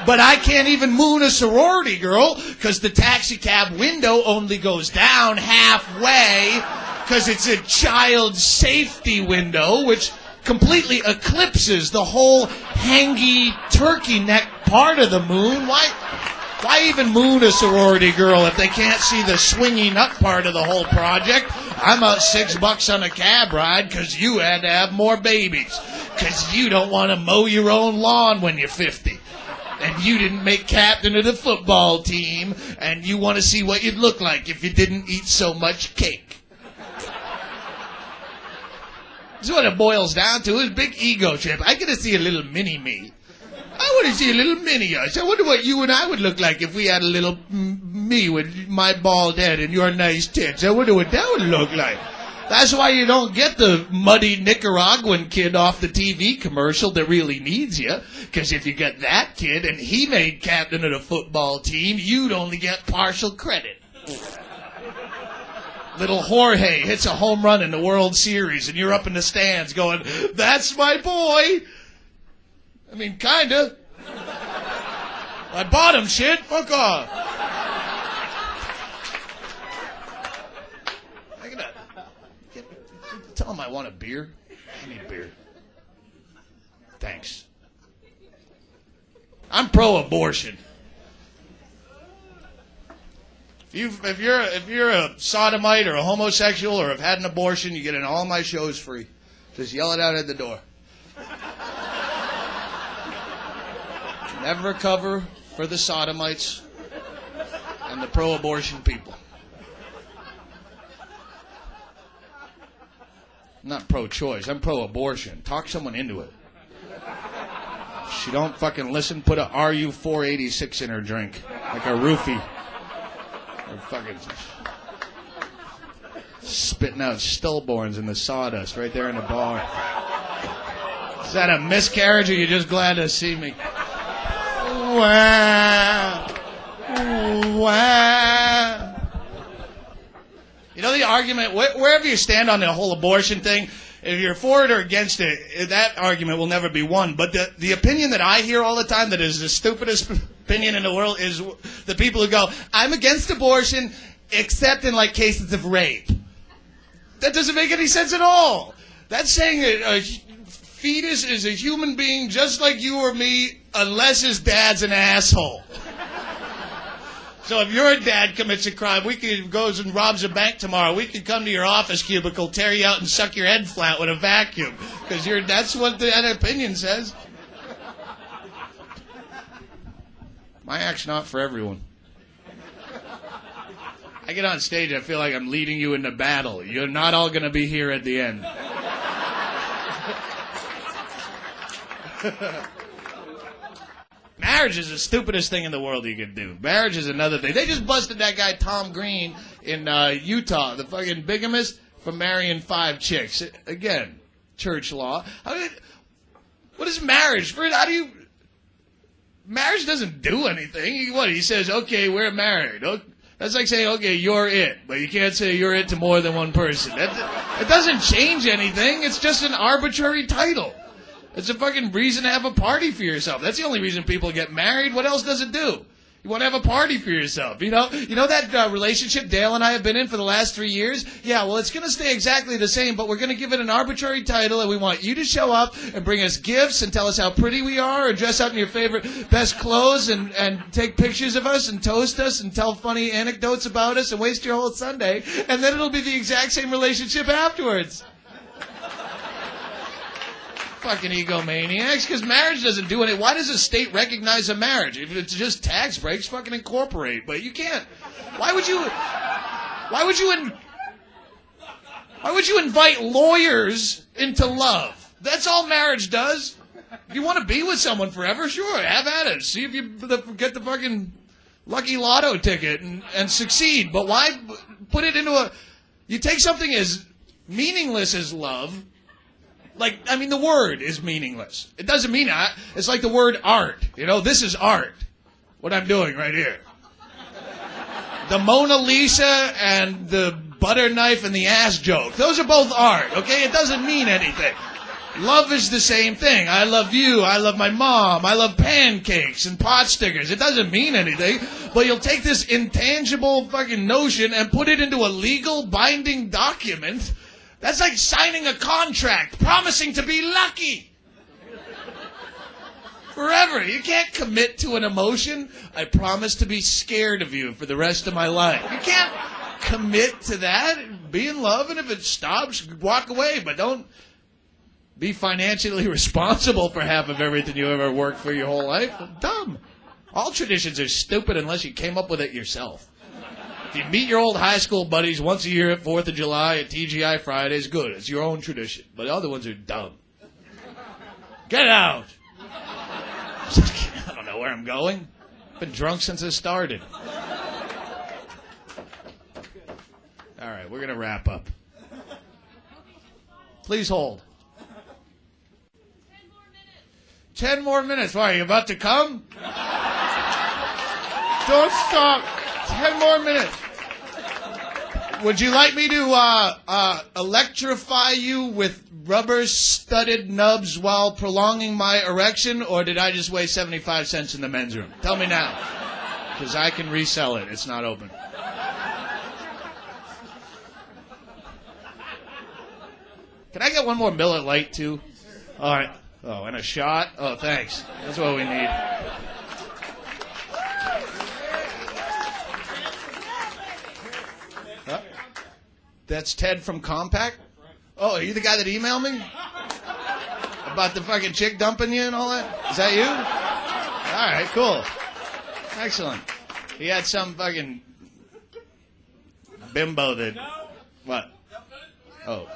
But I can't even moon a sorority girl because the taxi cab window only goes down halfway because it's a child safety window, which completely eclipses the whole hangy turkey neck part of the moon. Why even moon a sorority girl if they can't see the swingy nut part of the whole project? I'm out $6 on a cab ride because you had to have more babies. Because you don't want to mow your own lawn when you're 50. And you didn't make captain of the football team. And you want to see what you'd look like if you didn't eat so much cake. This is what it boils down to, is a big ego trip. I get to see a little mini-me. I want to see a little mini us. I wonder what you and I would look like if we had a little me with my bald head and your nice tits. I wonder what that would look like. That's why you don't get the muddy Nicaraguan kid off the TV commercial that really needs you. Because if you get that kid and he made captain of the football team, you'd only get partial credit. Little Jorge hits a home run in the World Series and you're up in the stands going, that's my boy. I mean, kinda. I bought him, shit. Fuck off. Tell him I want a beer. I need beer. Thanks. I'm pro-abortion. If you're a sodomite or a homosexual or have had an abortion, you get in all my shows free. Just yell it out at the door. Never cover for the sodomites and the pro-abortion people. I'm not pro-choice. I'm pro-abortion. Talk someone into it. If she don't fucking listen, put a RU-486 in her drink. Like a roofie. Or fucking spitting out stillborns in the sawdust right there in the bar. Is that a miscarriage or you just glad to see me? Wow. Wow. You know the argument, wherever you stand on the whole abortion thing, if you're for it or against it, that argument will never be won. But the opinion that I hear all the time that is the stupidest opinion in the world is the people who go, I'm against abortion except in like cases of rape. That doesn't make any sense at all. That's saying a fetus is a human being just like you or me unless his dad's an asshole. So if your dad commits a crime, goes and robs a bank tomorrow, we could come to your office cubicle, tear you out, and suck your head flat with a vacuum. Because that's what that opinion says. My act's not for everyone. I get on stage, I feel like I'm leading you into battle. You're not all going to be here at the end. Marriage is the stupidest thing in the world you can do. Marriage is another thing. They just busted that guy Tom Green in Utah, the fucking bigamist, for marrying 5 chicks. Again, church law. What is marriage? Marriage doesn't do anything. He says, okay, we're married. That's like saying, okay, you're it. But you can't say you're it to more than one person. It doesn't change anything. It's just an arbitrary title. It's a fucking reason to have a party for yourself. That's the only reason people get married. What else does it do? You want to have a party for yourself, you know? You know that relationship Dale and I have been in for the last 3 years? Yeah, well, it's going to stay exactly the same, but we're going to give it an arbitrary title, and we want you to show up and bring us gifts and tell us how pretty we are and dress up in your favorite best clothes and take pictures of us and toast us and tell funny anecdotes about us and waste your whole Sunday, and then it'll be the exact same relationship afterwards. Fucking egomaniacs, because marriage doesn't do anything. Why does the state recognize a marriage? If it's just tax breaks, fucking incorporate. But you can't. Why would you invite lawyers into love? That's all marriage does. If you want to be with someone forever, sure, have at it. See if you get the fucking lucky lotto ticket and succeed. But why put it into you take something as meaningless as love. The word is meaningless. It doesn't mean that. It's like the word art. You know, this is art. What I'm doing right here. The Mona Lisa and the butter knife and the ass joke. Those are both art, okay? It doesn't mean anything. Love is the same thing. I love you. I love my mom. I love pancakes and pot stickers. It doesn't mean anything. But you'll take this intangible fucking notion and put it into a legal binding document. That's like signing a contract, promising to be lucky. Forever. You can't commit to an emotion. I promise to be scared of you for the rest of my life. You can't commit to that. Be in love, and if it stops, walk away. But don't be financially responsible for half of everything you ever worked for your whole life. Dumb. All traditions are stupid unless you came up with it yourself. If you meet your old high school buddies once a year at 4th of July at TGI Fridays, good. It's your own tradition. But the other ones are dumb. Get out. I don't know where I'm going. I've been drunk since I started. All right, we're going to wrap up. Please hold. 10 more minutes. Why, are you about to come? Don't stop. 10 more minutes. Would you like me to electrify you with rubber-studded nubs while prolonging my erection, or did I just waste 75 cents in the men's room? Tell me now, because I can resell it. It's not open. Can I get one more Miller Lite, too? All right. Oh, and a shot? Oh, thanks. That's what we need. Huh? That's Ted from Compact? Oh, are you the guy that emailed me? About the fucking chick dumping you and all that? Is that you? All right, cool. Excellent. He had some fucking bimbo that... What? Oh.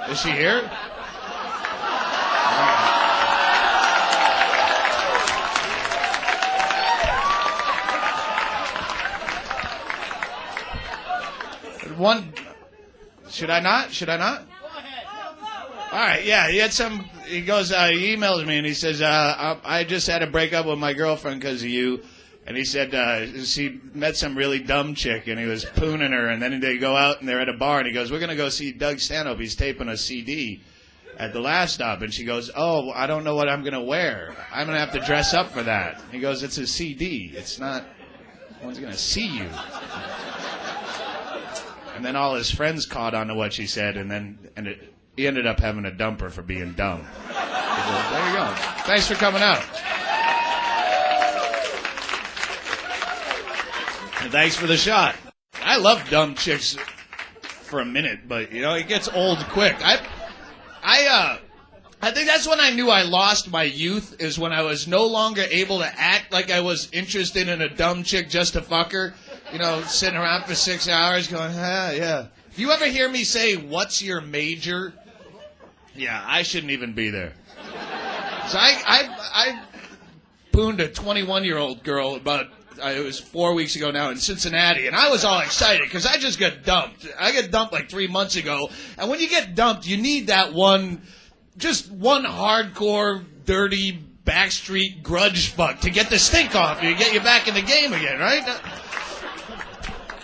Is she here? One, should I not? Should I not? All right, yeah, he goes, he emails me and he says, I just had to break up with my girlfriend because of you. And he said she met some really dumb chick and he was pooning her. And then they go out and they're at a bar and he goes, we're going to go see Doug Stanhope. He's taping a CD at the Last Stop. And she goes, oh, I don't know what I'm going to wear. I'm going to have to dress up for that. He goes, it's a CD. It's not, no one's going to see you. And then all his friends caught on to what she said, he ended up having a dumper for being dumb. So, there you go. Thanks for coming out. And thanks for the shot. I love dumb chicks for a minute, but, it gets old quick. I think that's when I knew I lost my youth, is when I was no longer able to act like I was interested in a dumb chick just to fuck her. Sitting around for 6 hours going, yeah. If you ever hear me say, what's your major? Yeah, I shouldn't even be there. So I pooned a 21-year-old girl it was 4 weeks ago now in Cincinnati, and I was all excited because I just got dumped. I got dumped like 3 months ago, and when you get dumped, you need that one hardcore, dirty, backstreet grudge fuck to get the stink off you, get you back in the game again, right?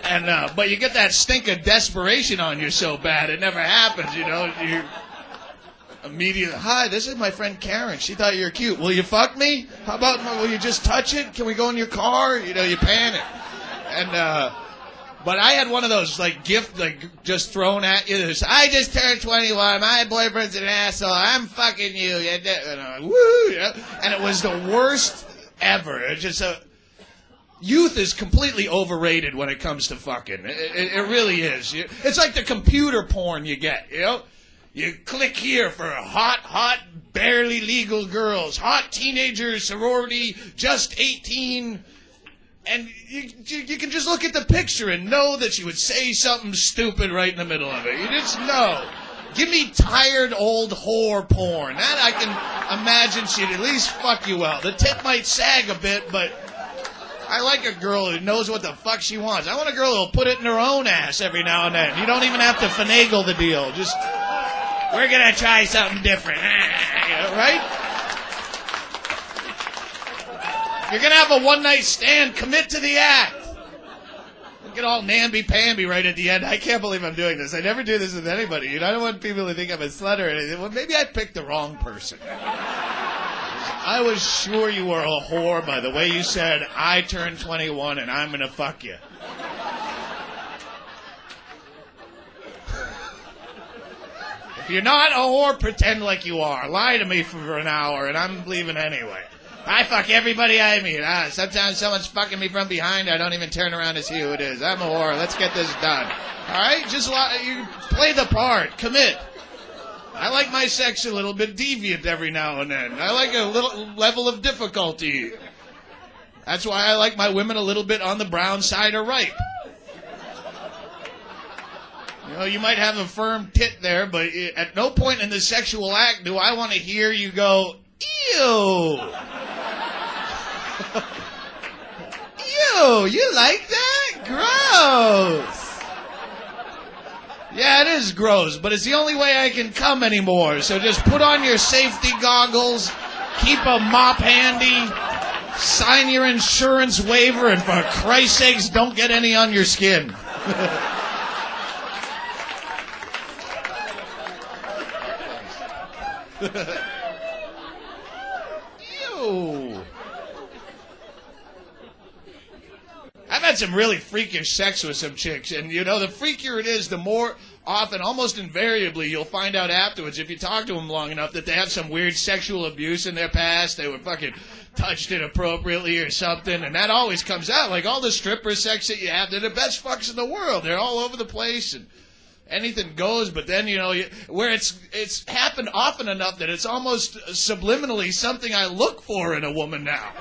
And but you get that stink of desperation on you so bad, it never happens, You immediately, hi, this is my friend Karen. She thought you were cute. Will you fuck me? How about, will you just touch it? Can we go in your car? You panic. And, but I had one of those, gift, just thrown at you. I just turned 21. My boyfriend's an asshole. I'm fucking you. And, woo! And it was the worst ever. It just, youth is completely overrated when it comes to fucking. It really is. It's like the computer porn you get, You click here for hot, barely legal girls, hot teenager sorority, just 18, and you can just look at the picture and know that she would say something stupid right in the middle of it. You just know. Give me tired old whore porn. That I can imagine she'd at least fuck you well. The tit might sag a bit, but I like a girl who knows what the fuck she wants. I want a girl who'll put it in her own ass every now and then. You don't even have to finagle the deal. Just... we're going to try something different, right? If you're going to have a one-night stand, commit to the act. Don't get all namby-pamby right at the end. I can't believe I'm doing this. I never do this with anybody. I don't want people to think I'm a slut or anything. Well, maybe I picked the wrong person. I was sure you were a whore by the way you said, I turned 21 and I'm going to fuck you. If you're not a whore, pretend like you are. Lie to me for an hour, and I'm leaving anyway. I fuck everybody I meet. Sometimes someone's fucking me from behind. I don't even turn around to see who it is. I'm a whore. Let's get this done. All right? Just you play the part. Commit. I like my sex a little bit deviant every now and then. I like a little level of difficulty. That's why I like my women a little bit on the brown side of ripe. You might have a firm tit there, but at no point in the sexual act do I want to hear you go, ew. Ew, you like that? Gross. Yeah, it is gross, but it's the only way I can come anymore. So just put on your safety goggles, keep a mop handy, sign your insurance waiver, and for Christ's sakes, don't get any on your skin. Ew. I've had some really freakish sex with some chicks, and the freakier it is, the more often, almost invariably, you'll find out afterwards, if you talk to them long enough, that they have some weird sexual abuse in their past. They were fucking touched inappropriately or something, and that always comes out. Like all the stripper sex that you have, they're the best fucks in the world. They're all over the place, and anything goes, but then, where it's happened often enough that it's almost subliminally something I look for in a woman now.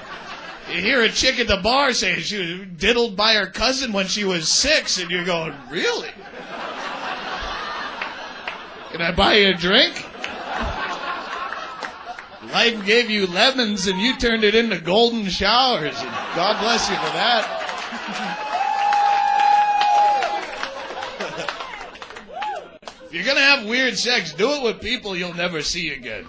You hear a chick at the bar say she was diddled by her cousin when she was 6, and you're going, really? Can I buy you a drink? Life gave you lemons, and you turned it into golden showers, and God bless you for that. If you're going to have weird sex, do it with people you'll never see again.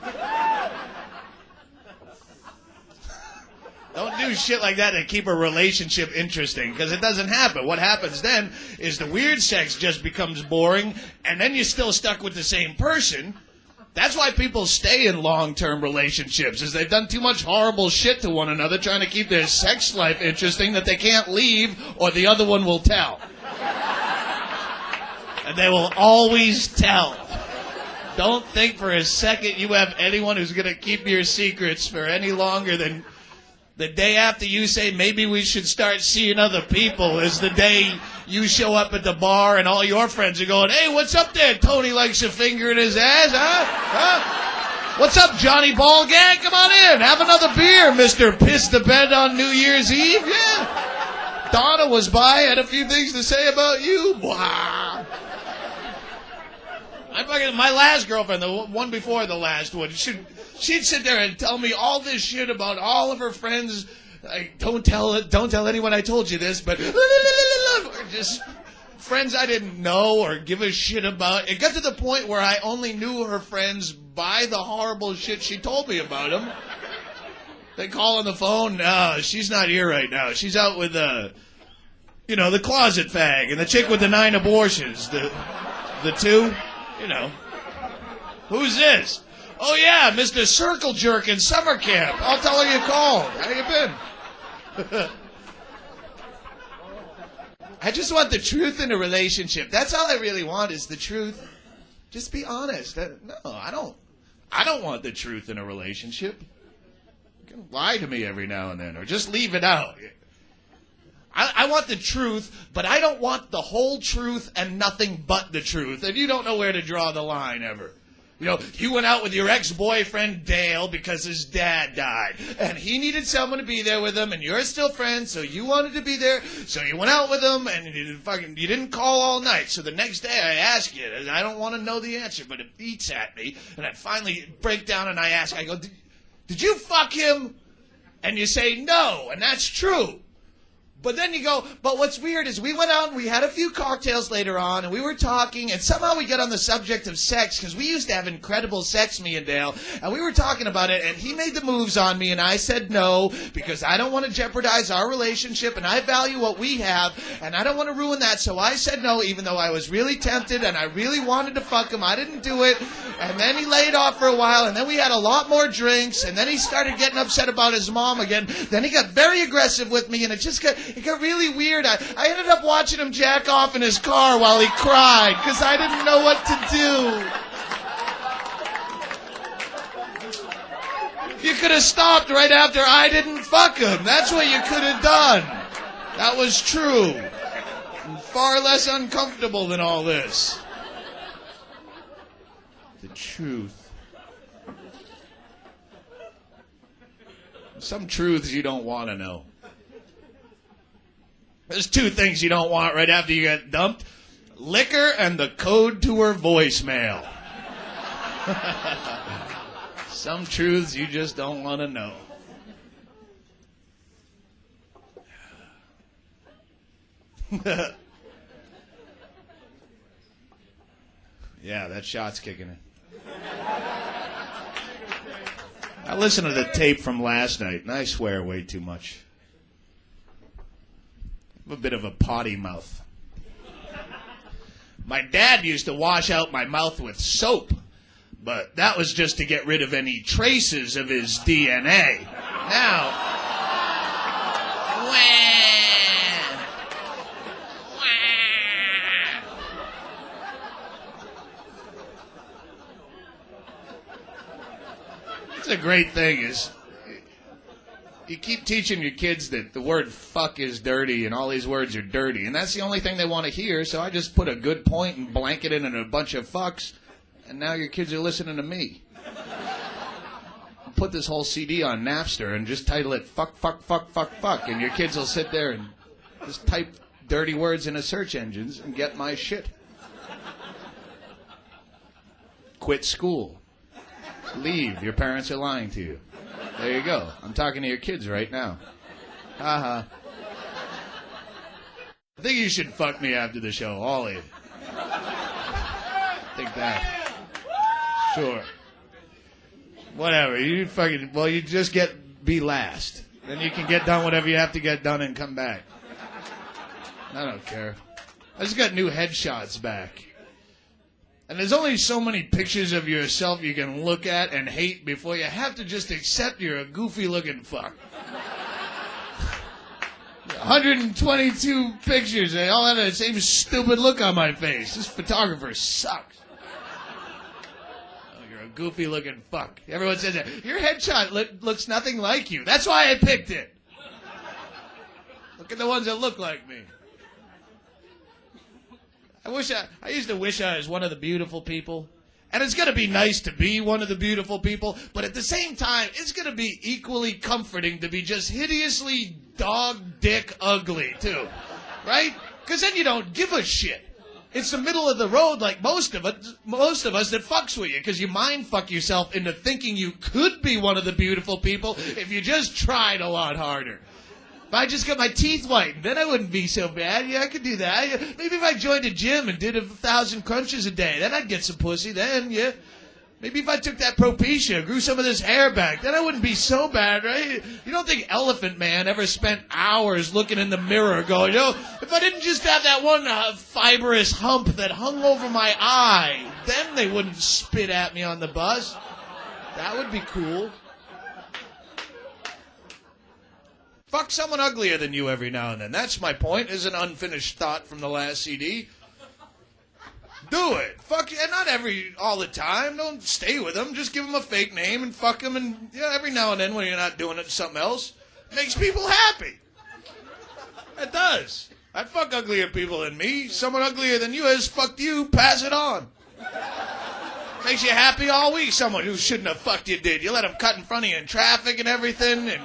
Don't do shit like that to keep a relationship interesting, because it doesn't happen. What happens then is the weird sex just becomes boring, and then you're still stuck with the same person. That's why people stay in long-term relationships, is they've done too much horrible shit to one another trying to keep their sex life interesting that they can't leave, or the other one will tell. And they will always tell. Don't think for a second you have anyone who's going to keep your secrets for any longer than the day after you say, maybe we should start seeing other people, is the day you show up at the bar and all your friends are going, hey, what's up there? Tony likes a finger in his ass, huh? What's up, Johnny Ballgag? Come on in. Have another beer, Mr. Piss the Bed on New Year's Eve. Yeah. Donna was by, had a few things to say about you. Wow. My last girlfriend, the one before the last one, she'd sit there and tell me all this shit about all of her friends. Like, don't tell anyone I told you this, but just friends I didn't know or give a shit about. It got to the point where I only knew her friends by the horrible shit she told me about them. They call on the phone. No, she's not here right now. She's out with the closet fag and the chick with the 9 abortions. The two. Who's this? Oh, yeah, Mr. Circle Jerk in summer camp. I'll tell her you called. How you been? I just want the truth in a relationship. That's all I really want is the truth. Just be honest. No, I don't want the truth in a relationship. You can lie to me every now and then or just leave it out. I want the truth, but I don't want the whole truth and nothing but the truth. And you don't know where to draw the line ever. You went out with your ex-boyfriend Dale because his dad died. And he needed someone to be there with him, and you're still friends, so you wanted to be there. So you went out with him, and you didn't call all night. So the next day I ask you, and I don't want to know the answer, but it eats at me. And I finally break down and I go, did you fuck him? And you say no, and that's true. But then you go, but what's weird is we went out and we had a few cocktails later on and we were talking and somehow we got on the subject of sex because we used to have incredible sex, me and Dale, and we were talking about it and he made the moves on me and I said no because I don't want to jeopardize our relationship and I value what we have and I don't want to ruin that, so I said no even though I was really tempted and I really wanted to fuck him. I didn't do it, and then he laid off for a while and then we had a lot more drinks and then he started getting upset about his mom again. Then he got very aggressive with me and it got really weird. I ended up watching him jack off in his car while he cried because I didn't know what to do. You could have stopped right after I didn't fuck him. That's what you could have done. That was true. Far less uncomfortable than all this. The truth. Some truths you don't want to know. There's 2 things you don't want right after you get dumped. Liquor and the code to her voicemail. Some truths you just don't want to know. Yeah, that shot's kicking in. I listened to the tape from last night, and I swear way too much. I have a bit of a potty mouth. My dad used to wash out my mouth with soap, but that was just to get rid of any traces of his DNA. Now, it's a great thing is you keep teaching your kids that the word fuck is dirty and all these words are dirty, and that's the only thing they want to hear, so I just put a good point and blanket it in a bunch of fucks, and now your kids are listening to me. Put this whole CD on Napster and just title it Fuck, Fuck, Fuck, Fuck, Fuck, and your kids will sit there and just type dirty words into search engines and get my shit. Quit school. Leave. Your parents are lying to you. There you go. I'm talking to your kids right now. Ha-ha. I think you should fuck me after the show, all of you. Think that. Sure. Whatever. You just be last. Then you can get done whatever you have to get done and come back. I don't care. I just got new headshots back. And there's only so many pictures of yourself you can look at and hate before you have to just accept you're a goofy-looking fuck. 122 pictures. They all have the same stupid look on my face. This photographer sucks. Oh, you're a goofy-looking fuck. Everyone says that. Your headshot looks nothing like you. That's why I picked it. Look at the ones that look like me. I used to wish I was one of the beautiful people. And it's going to be nice to be one of the beautiful people, but at the same time, it's going to be equally comforting to be just hideously dog dick ugly, too. Right? Because then you don't give a shit. It's the middle of the road like most of us that fucks with you, because you mind fuck yourself into thinking you could be one of the beautiful people if you just tried a lot harder. If I just got my teeth whitened, then I wouldn't be so bad. Yeah, I could do that. Maybe if I joined a gym and did 1,000 crunches a day, then I'd get some pussy then, yeah. Maybe if I took that Propecia, grew some of this hair back, then I wouldn't be so bad, right? You don't think Elephant Man ever spent hours looking in the mirror going, if I didn't just have that one fibrous hump that hung over my eye, then they wouldn't spit at me on the bus. That would be cool. Fuck someone uglier than you every now and then. That's my point, is an unfinished thought from the last CD. Do it. Fuck, and not all the time. Don't stay with them. Just give them a fake name and fuck them. And every now and then when you're not doing it, something else makes people happy. It does. I'd fuck uglier people than me. Someone uglier than you has fucked you. Pass it on. Makes you happy all week. Someone who shouldn't have fucked you did. You let them cut in front of you in traffic and everything, and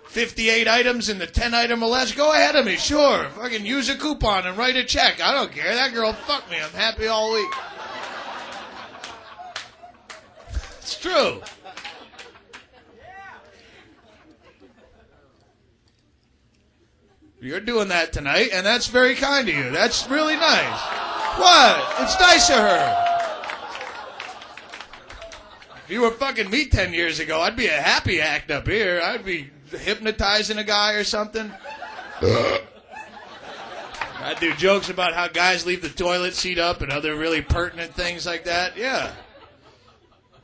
58 items in the 10-item or less. Go ahead of me, sure. Fucking use a coupon and write a check. I don't care. That girl fucked me. I'm happy all week. It's true. You're doing that tonight, and that's very kind of you. That's really nice. What? It's nice of her. If you were fucking me 10 years ago, I'd be a happy act up here. I'd be hypnotizing a guy or something. I do jokes about how guys leave the toilet seat up and other really pertinent things like that. Yeah.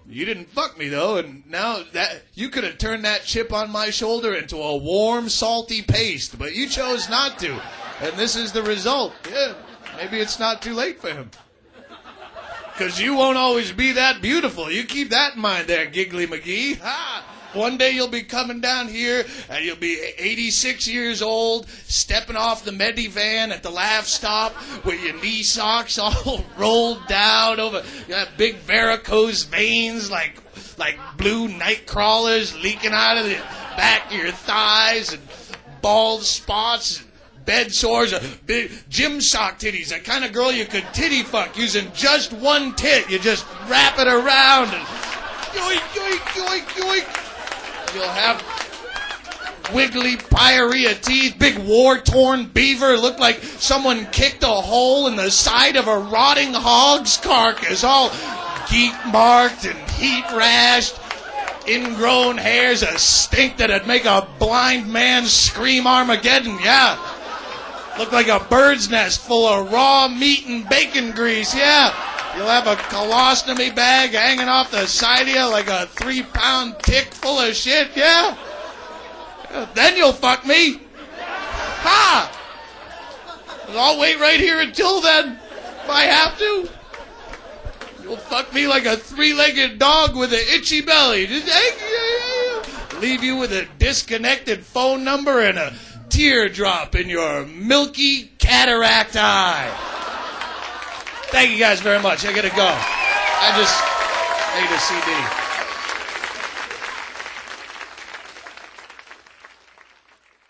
You didn't fuck me, though, and now that you could have turned that chip on my shoulder into a warm, salty paste, but you chose not to, and this is the result. Yeah, maybe it's not too late for him. Because you won't always be that beautiful. You keep that in mind there, Giggly McGee. Ha! One day you'll be coming down here, and you'll be 86 years old, stepping off the Medivan at the Laugh Stop with your knee socks all rolled down over. You have big varicose veins like blue night crawlers leaking out of the back of your thighs, and bald spots, and bed sores, big gym sock titties. The kind of girl you could titty fuck using just one tit. You just wrap it around and yoink, yoink, yoink, yoink. You'll have wiggly pyorrhea teeth, big war-torn beaver, look like someone kicked a hole in the side of a rotting hog's carcass, all geek-marked and heat-rashed, ingrown hairs, a stink that'd make a blind man scream Armageddon, yeah. Look like a bird's nest full of raw meat and bacon grease, yeah. You'll have a colostomy bag hanging off the side of you like a 3-pound tick full of shit, yeah? Then you'll fuck me. Ha! I'll wait right here until then, if I have to. You'll fuck me like a 3-legged dog with an itchy belly. Leave you with a disconnected phone number and a teardrop in your milky cataract eye. Thank you guys very much. I gotta go. I just made a CD.